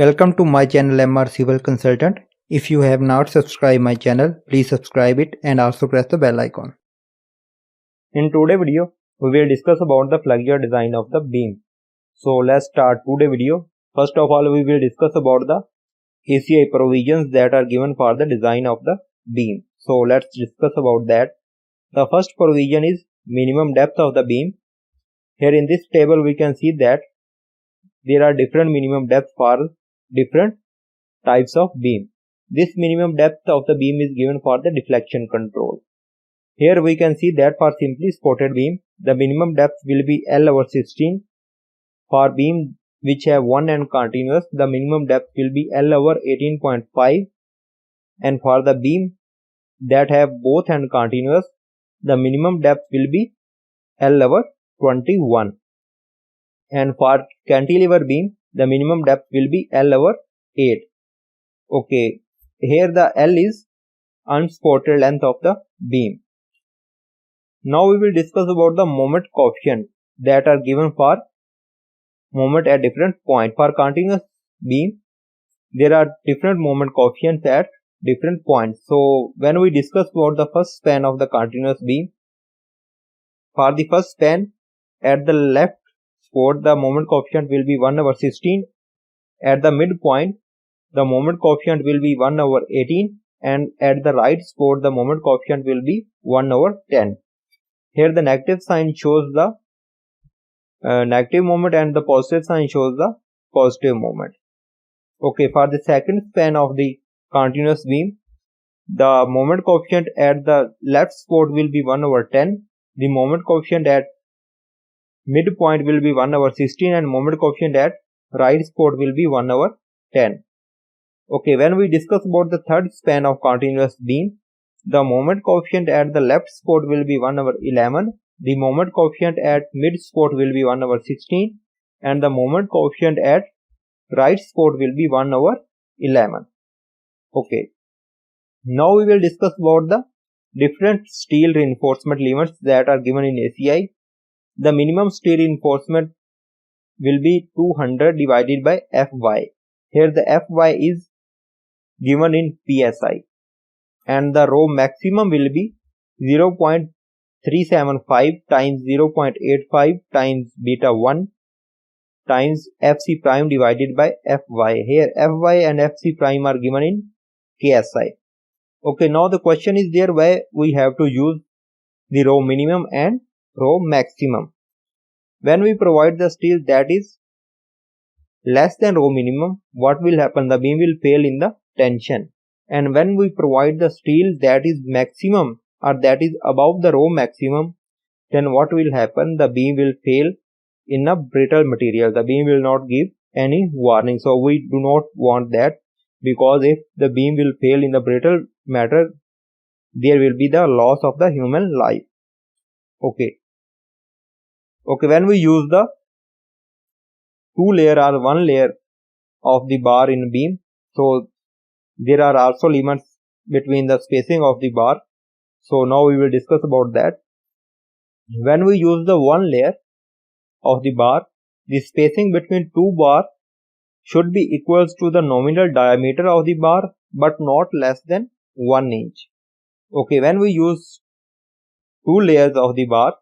Welcome to my channel MR Civil Consultant. If you have not subscribed my channel, please subscribe it and also press the bell icon. In today's video, we will discuss about the flexure design of the beam. So let's start today's video. First of all, we will discuss about the ACI provisions that are given for the design of the beam. So let's discuss about that. The first provision is minimum depth of the beam. Here in this table we can see that there are different minimum depth for different types of beam. This minimum depth of the beam is given for the deflection control. Here we can see that for simply supported beam, the minimum depth will be L/16. For beam which have one end continuous, the minimum depth will be L/18.5. And for the beam that have both end continuous, the minimum depth will be L/21. And for cantilever beam, the minimum depth will be L/8. Okay, here the L is unsupported length of the beam. Now we will discuss about the moment coefficient that are given for moment at different point. For continuous beam, there are different moment coefficients at different points. So when we discuss about the first span of the continuous beam, for the first span at the left support, the moment coefficient will be 1/16. At the midpoint, the moment coefficient will be 1/18, and at the right support, the moment coefficient will be 1/10. Here the negative sign shows the negative moment and the positive sign shows the positive moment. Okay, for the second span of the continuous beam, the moment coefficient at the left support will be 1/10. The moment coefficient at midpoint will be 1/16, and moment coefficient at right support will be 1/10. Okay, when we discuss about the third span of continuous beam, the moment coefficient at the left support will be 1/11, the moment coefficient at mid support will be 1/16, and the moment coefficient at right support will be 1/11. Okay, now we will discuss about the different steel reinforcement limits that are given in ACI. The minimum steel reinforcement will be 200 divided by Fy. Here the Fy is given in PSI, and the rho maximum will be 0.375 times 0.85 times beta 1 times Fc prime divided by Fy. Here Fy and Fc prime are given in KSI. Okay, now the question is there why we have to use the rho minimum and rho maximum. When we provide the steel that is less than rho minimum, what will happen? The beam will fail in the tension. And when we provide the steel that is maximum or that is above the rho maximum, then what will happen? The beam will fail in a brittle material. The beam will not give any warning. So we do not want that, because if the beam will fail in the brittle matter, there will be the loss of the human life. Okay, when we use the two layer or one layer of the bar in beam, so there are also limits between the spacing of the bar. So now we will discuss about that. When we use the one layer of the bar, the spacing between two bars should be equals to the nominal diameter of the bar, but not less than 1 inch. Okay, when we use two layers of the bar,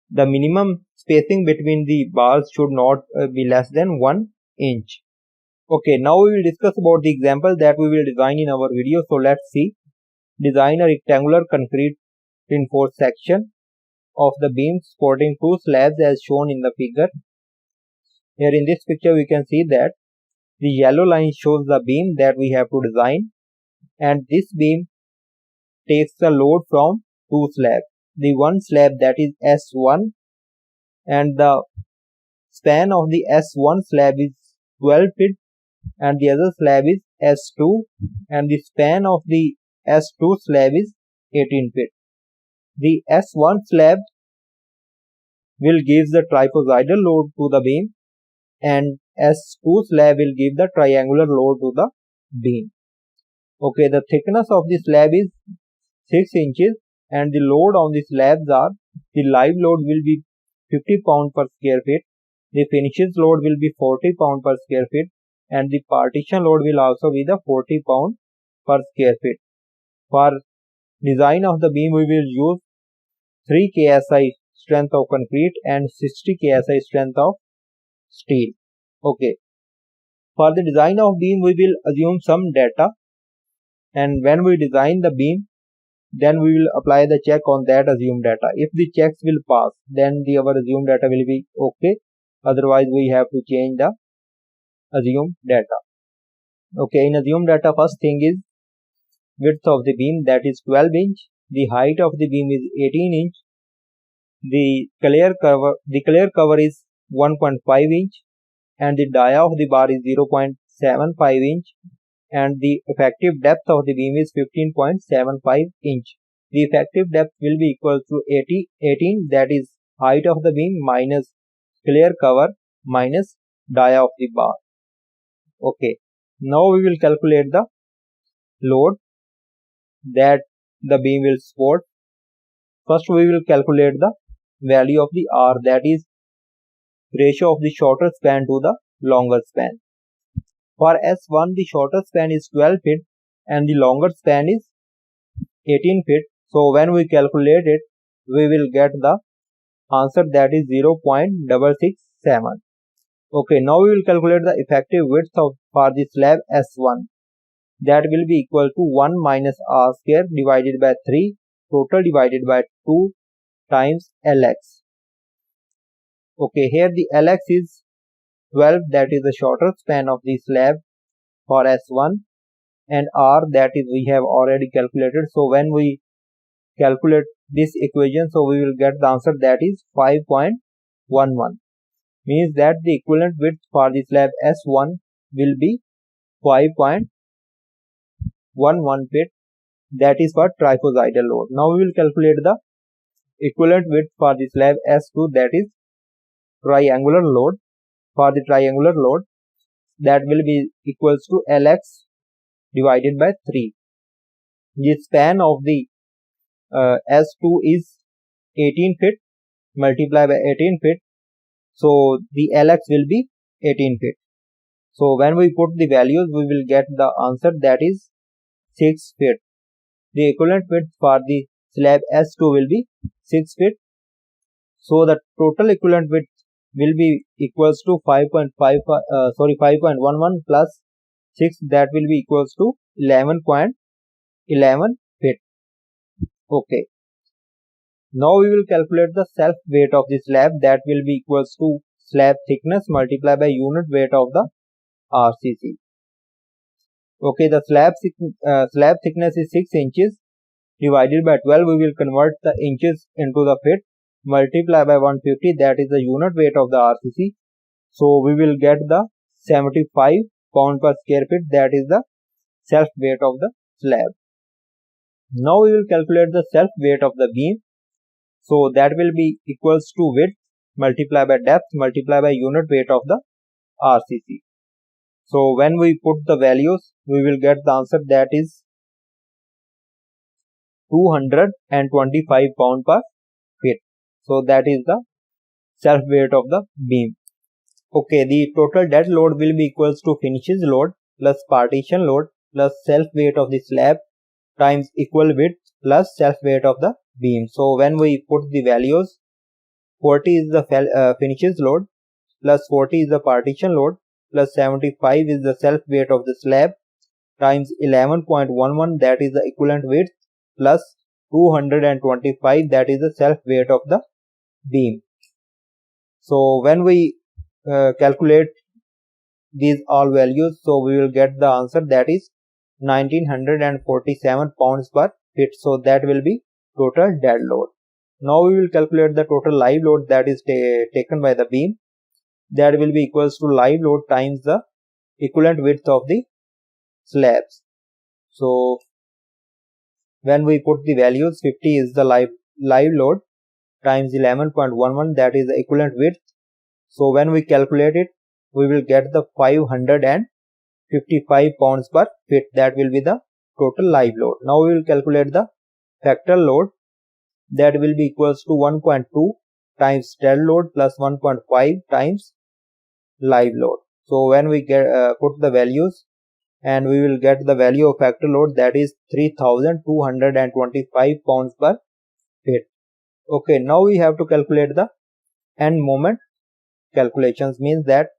the minimum spacing between the bars should not be less than 1 inch. Okay, now we will discuss about the example that we will design in our video. So let's see. Design a rectangular concrete reinforced section of the beam supporting two slabs as shown in the figure. Here in this picture we can see that the yellow line shows the beam that we have to design, and this beam takes the load from two slabs. The one slab that is S1, and the span of the S1 slab is 12 feet, and the other slab is S2, and the span of the S2 slab is 18 feet. The S1 slab will give the trapezoidal load to the beam, and S2 slab will give the triangular load to the beam. Okay, the thickness of the slab is 6 inches, and the load on the slabs are, the live load will be 50 pound per square feet, the finishes load will be 40 pound per square feet, and the partition load will also be the 40 pound per square feet. For design of the beam, we will use 3 KSI strength of concrete and 60 KSI strength of steel. Okay. For the design of beam, we will assume some data, and when we design the beam, then we will apply the check on that assumed data. If the checks will pass, then our assumed data will be okay. Otherwise, we have to change the assumed data. Okay, in assumed data, first thing is width of the beam, that is 12 inch. The height of the beam is 18 inch. The clear cover is 1.5 inch, and the dia of the bar is 0.75 inch, and the effective depth of the beam is 15.75 inch. The effective depth will be equal to 18, that is height of the beam minus clear cover minus dia of the bar. Okay, now we will calculate the load that the beam will support. First, we will calculate the value of the R, that is ratio of the shorter span to the longer span. For S1, the shorter span is 12 feet and the longer span is 18 feet. So when we calculate it, we will get the answer, that is 0.667. Okay, now we will calculate the effective width for the slab S1. That will be equal to 1 minus R square divided by 3 total divided by 2 times Lx. Okay, here the Lx is 12, that is the shorter span of the slab for S1, and R, that is we have already calculated. So when we calculate this equation, so we will get the answer, that is 5.11. Means that the equivalent width for the slab S1 will be 5.11 feet, that is for trapezoidal load. Now we will calculate the equivalent width for the slab S2, that is triangular load. For the triangular load, that will be equals to Lx divided by 3. The span of the S2 is 18 feet multiplied by 18 feet. So the Lx will be 18 feet. So when we put the values, we will get the answer, that is 6 feet. The equivalent width for the slab S2 will be 6 feet. So the total equivalent width will be equals to 5.11 plus 6, that will be equals to 11.11 feet. Okay. Now we will calculate the self weight of the slab, that will be equals to slab thickness multiplied by unit weight of the RCC. Okay, the slab thickness is 6 inches divided by 12. We will convert the inches into the feet, multiply by 150, that is the unit weight of the RCC. So we will get the 75 pound per square feet, that is the self weight of the slab. Now we will calculate the self weight of the beam. So that will be equals to width multiplied by depth multiplied by unit weight of the RCC. So when we put the values, we will get the answer, that is 225 pound per feet. So that is the self weight of the beam. Okay, the total dead load will be equals to finishes load plus partition load plus self weight of the slab times equal width plus self weight of the beam. So when we put the values, 40 is the finishes load plus 40 is the partition load plus 75 is the self weight of the slab times 11.11, that is the equivalent width, plus 225, that is the self weight of the beam. So when we calculate these all values, so we will get the answer, that is 1947 pounds per feet. So that will be total dead load. Now we will calculate the total live load that is taken by the beam. That will be equals to live load times the equivalent width of the slabs. So when we put the values, 50 is the live load times 11.11, that is the equivalent width. So when we calculate it, we will get the 555 pounds per feet. That will be the total live load. Now we will calculate the factor load. That will be equals to 1.2 times dead load plus 1.5 times live load. So when we put the values, and we will get the value of factor load, that is 3225 pounds per feet. Okay, now we have to calculate the end moment calculations, means that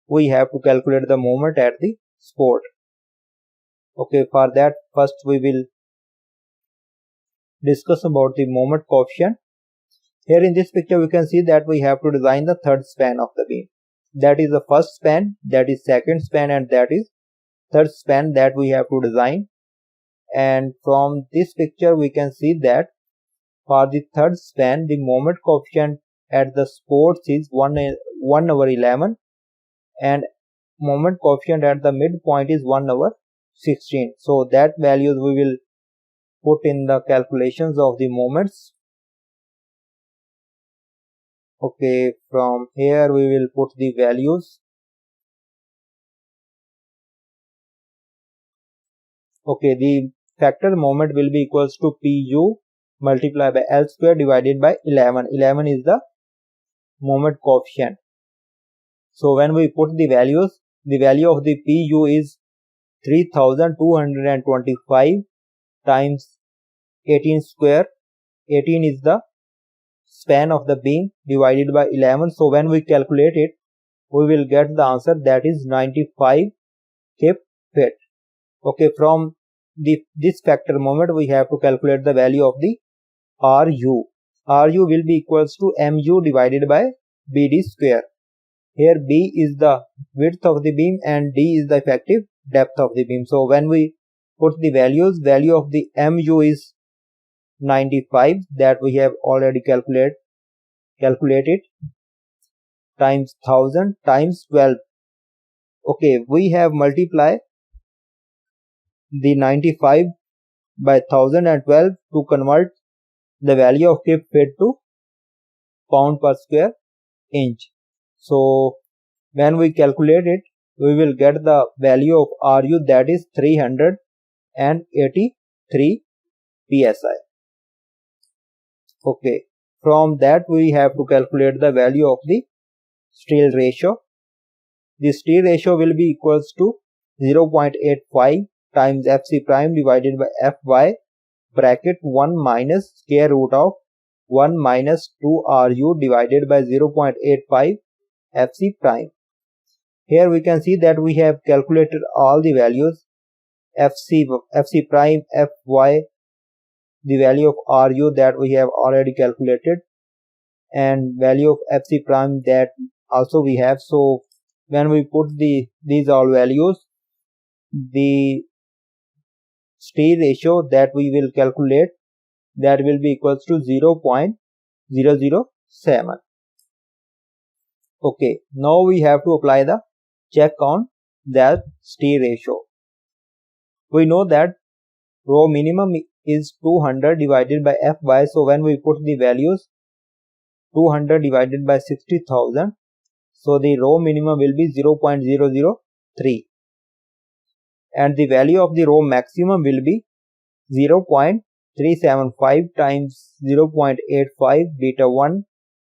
we have to calculate the moment at the spot. Okay, for that first we will discuss about the moment coefficient. Here in this picture we can see that we have to design the third span of the beam. That is the first span, that is second span, and that is third span that we have to design. And from this picture we can see that for the third span the moment coefficient at the spots is 1/11, and moment coefficient at the midpoint is 1/16. So that values we will put in the calculations of the moments. Okay, from here we will put the values. Okay, the factor moment will be equals to Pu multiplied by L square divided by 11. 11 is the moment coefficient. So when we put the values, the value of the Pu is 3225 times 18 square. 18 is the span of the beam divided by 11. So when we calculate it, we will get the answer, that is 95 kip feet. Okay, from this factor moment we have to calculate the value of the Ru. Ru will be equals to Mu divided by Bd square. Here B is the width of the beam and D is the effective depth of the beam. So when we put the values, value of the Mu is 95, that we have already calculated, times 1000 times 12. Okay, we have multiplied the 95 by 1012 to convert the value of kip feet to pound per square inch. So when we calculate it, we will get the value of Ru, that is 383 psi. Okay, from that we have to calculate the value of the steel ratio. The steel ratio will be equals to 0.85 times Fc prime divided by Fy bracket 1 minus square root of 1 minus 2 Ru divided by 0.85 Fc prime. Here we can see that we have calculated all the values, Fc prime, Fy, the value of Ru that we have already calculated, and value of Fc prime that also we have. So when we put these all values, the steel ratio that we will calculate, that will be equals to 0.007. Okay, now we have to apply the check on that steel ratio. We know that rho minimum is 200 divided by Fy. So when we put the values, 200 divided by 60,000, so the rho minimum will be 0.003, and the value of the rho maximum will be 0.375 times 0.85 beta 1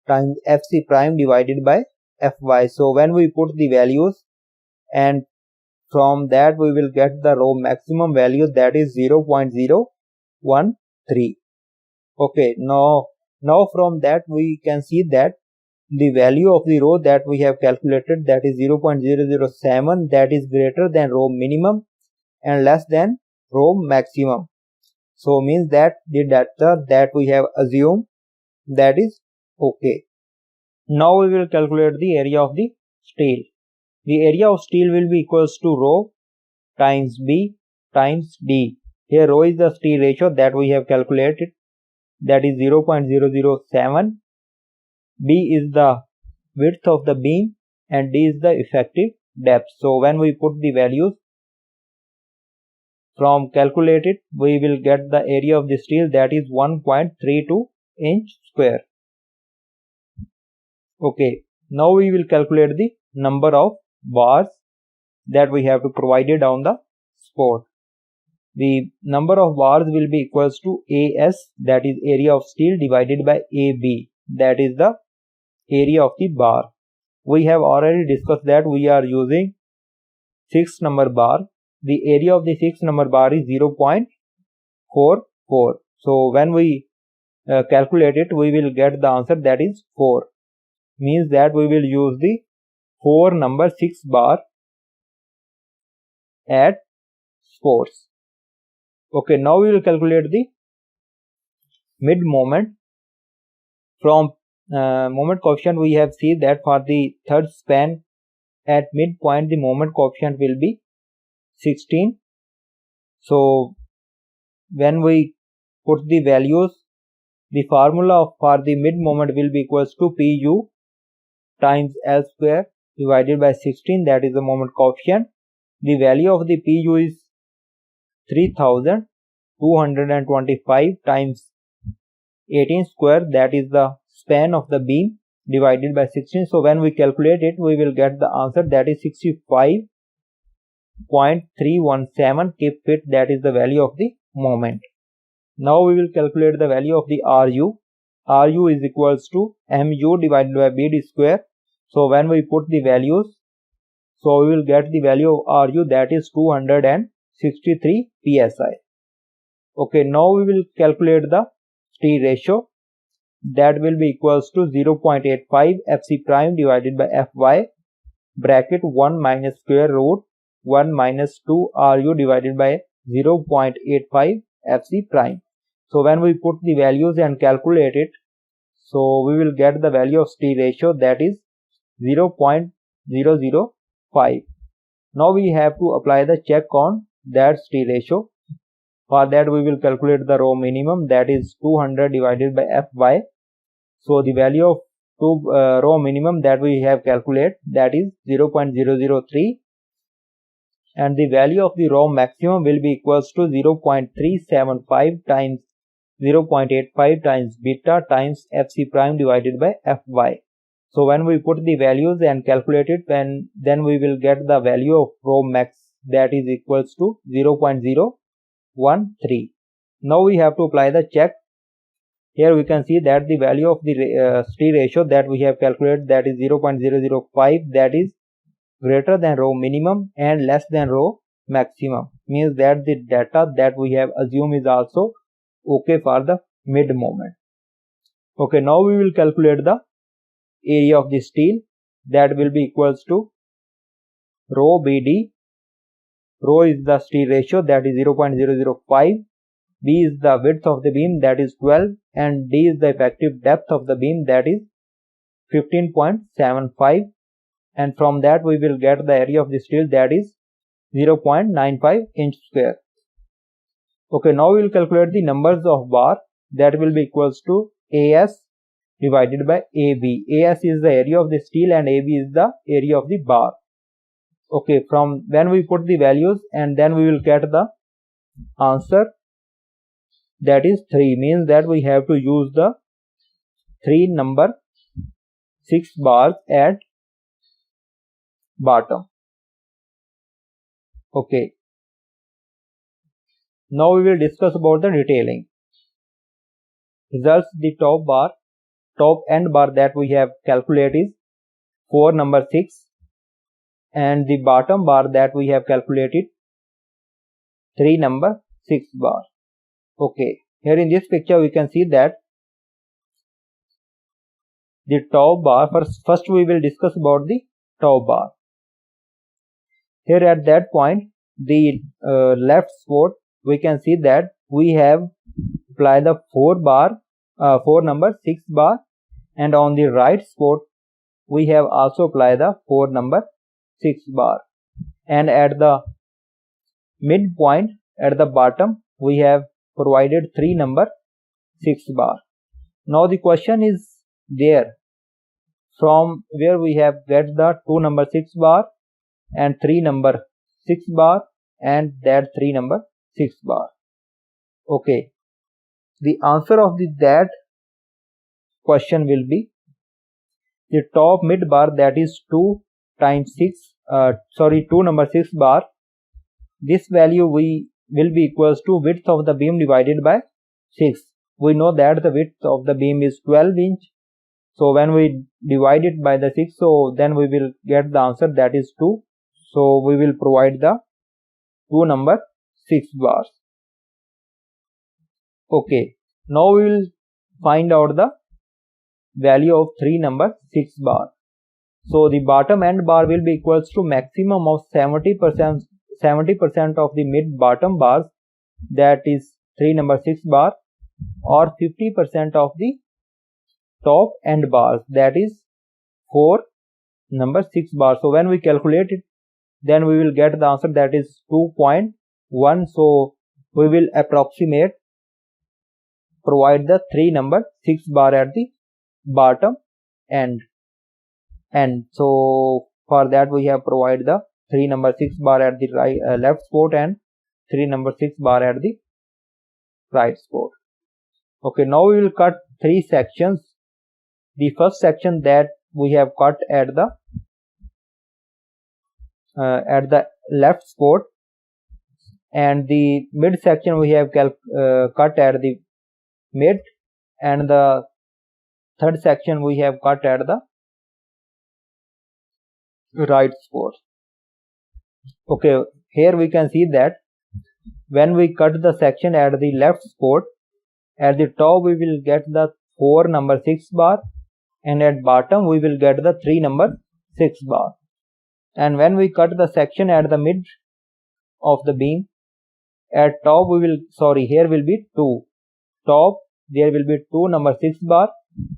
times Fc prime divided by Fy. So when we put the values, and from that we will get the rho maximum value, that is 0.013. Okay, now from that we can see that the value of the rho that we have calculated, that is 0.007, that is greater than rho minimum and less than rho maximum. So means that the data that we have assumed, that is okay. Now we will calculate the area of the steel. The area of steel will be equals to rho times B times D. Here rho is the steel ratio that we have calculated, that is 0.007. B is the width of the beam and D is the effective depth. So when we put the values, from calculated we will get the area of the steel, that is 1.32 inch square. Okay, now we will calculate the number of bars that we have to provided on the spot. The number of bars will be equals to AS, that is area of steel, divided by AB, that is the area of the bar. we have already discussed that we are using 6 number bar. The area of the 6 number bar is 0.44. So when we calculate it, we will get the answer, that is 4. Means that we will use the 4 number 6 bar at sports. Okay, now we will calculate the mid moment. From moment coefficient, we have seen that for the third span at midpoint, the moment coefficient will be 16. So when we put the values, the formula for the mid moment will be equals to Pu times L square divided by 16, that is the moment coefficient. The value of the Pu is 3225 times 18 square, that is the span of the beam, divided by 16. So when we calculate it, we will get the answer, that is 65.317 kip-feet, that is the value of the moment. Now we will calculate the value of the Ru. Ru is equals to Mu divided by Bd square. So when we put the values, so we will get the value of Ru, that is 263 psi. Okay, now we will calculate the T ratio, that will be equals to 0.85 Fc prime divided by Fy bracket 1 minus square root 1 minus 2 Ru divided by 0.85 Fc prime. So when we put the values and calculate it, so we will get the value of T ratio, that is 0.005. Now we have to apply the check on that T ratio. For that we will calculate the rho minimum, that is 200 divided by Fy. So the value of rho minimum that we have calculated, that is 0.003, and the value of the rho maximum will be equals to 0.375 times 0.85 times beta times Fc prime divided by Fy. So when we put the values and calculate it, then we will get the value of rho max, that is equals to 0.013. Now we have to apply the check. Here we can see that the value of the T ratio that we have calculated, that is 0.005, that is greater than rho minimum and less than rho maximum. Means that the data that we have assumed is also okay for the mid moment. Okay, now we will calculate the area of the steel, that will be equals to rho Bd. Rho is the steel ratio, that is 0.005. B is the width of the beam, that is 12, and D is the effective depth of the beam, that is 15.75, and from that we will get the area of the steel, that is 0.95 inch square. Okay, now we will calculate the numbers of bar, that will be equals to As divided by AB. As is the area of the steel and AB is the area of the bar. Okay, from when we put the values and then we will get the answer, that is 3. Means that we have to use the 3 number 6 bars at bottom. Okay, now we will discuss about the detailing. Results, the top end bar that we have calculated is 4 number 6, and the bottom bar that we have calculated 3 number 6 bar. Okay, here in this picture we can see that the top bar, first we will discuss about the top bar. Here at that point, the left spot, we can see that we have applied the 4 number 6 bar, and on the right spot we have also applied the 4 number 6 bar, and at the midpoint at the bottom we have provided 3 number 6 bar. Now the question is there, from where we have get the 2 number 6 bar and 3 number 6 bar and that 3 number 6 bar. Okay, the answer of that question will be the top mid bar, that is 2 number 6 bar. This value will be equals to width of the beam divided by 6. We know that the width of the beam is 12 inch. So when we divide it by the 6, so then we will get the answer, that is 2. So we will provide the 2 number 6 bars. Okay, now we will find out the value of 3 number 6 bar. So the bottom end bar will be equals to maximum of 70% of the mid bottom bars, that is 3 number 6 bar, or 50% of the top end bars, that is 4 number 6 bar. So when we calculate it, then we will get the answer, that is 2.1. So we will approximate provide the 3 number 6 bar at the bottom end. And so for that we have provided the 3 number 6 bar at the left spot and 3 number 6 bar at the right spot. Okay, now we will cut 3 sections. The first section that we have cut at the left spot, and the mid section we have cut at the mid, and the third section we have cut at the right spot. Okay, here we can see that when we cut the section at the left spot, at the top we will get the 4 number 6 bar, and at bottom we will get the 3 number 6 bar. And when we cut the section at the mid of the beam, at top we will, here will be 2. Top there will be 2 number 6 bar,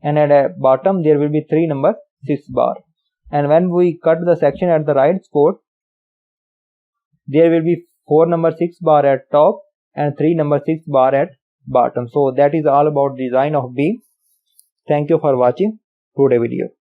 and at bottom there will be 3 number 6 bar. And when we cut the section at the right spot, there will be 4 number 6 bar at top and 3 number 6 bar at bottom. So that is all about design of beam. Thank you for watching today's video.